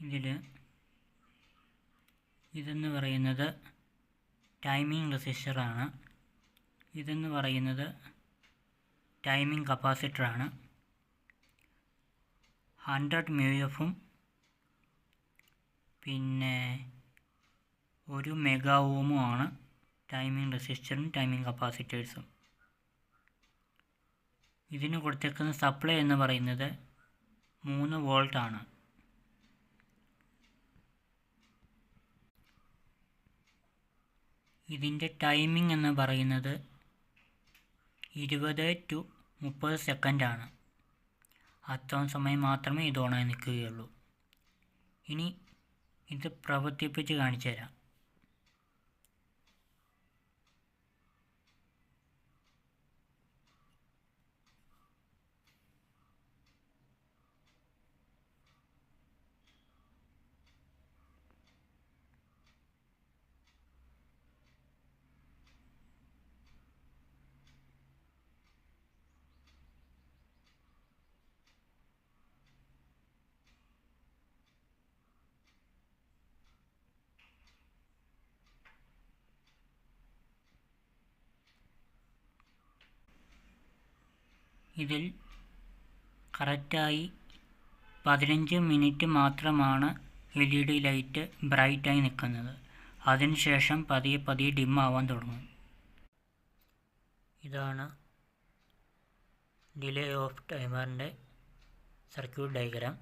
ഇതിൽ ഇതെന്ന് പറയുന്നത് ടൈമിംഗ് റെസിസ്റ്ററാണ്. ഇതെന്ന് പറയുന്നത് ടൈമിംഗ് കപ്പാസിറ്ററാണ്. 100 മ്യൂഎഫും പിന്നെ 1 മെഗാ ഓമുമാണ് ടൈമിംഗ് റെസിസ്റ്ററും ടൈമിംഗ് കപ്പാസിറ്റേഴ്സും. ഇതിന് കൊടുത്തേക്കുന്ന സപ്ലൈ എന്ന് പറയുന്നത് 3 വോൾട്ടാണ്. ഇതിൻ്റെ ടൈമിംഗ് എന്ന് പറയുന്നത് 20 to 30 സെക്കൻഡാണ്. അത്രയും സമയം മാത്രമേ ഇത് ഓണായി നിൽക്കുകയുള്ളൂ. ഇനി ഇത് പ്രവർത്തിപ്പിച്ച് കാണിച്ചു തരാം. ഇതിൽ കറക്റ്റായി 15 മിനിറ്റ് മാത്രമാണ് LED ലൈറ്റ് ബ്രൈറ്റായി നിൽക്കുന്നത്. അതിനുശേഷം പതിയെ ഡിം ആവാൻ തുടങ്ങും. ഇതാണ് ഡിലേ ഓഫ് ടൈമറിൻ്റെ സർക്യൂട്ട് ഡയഗ്രാം.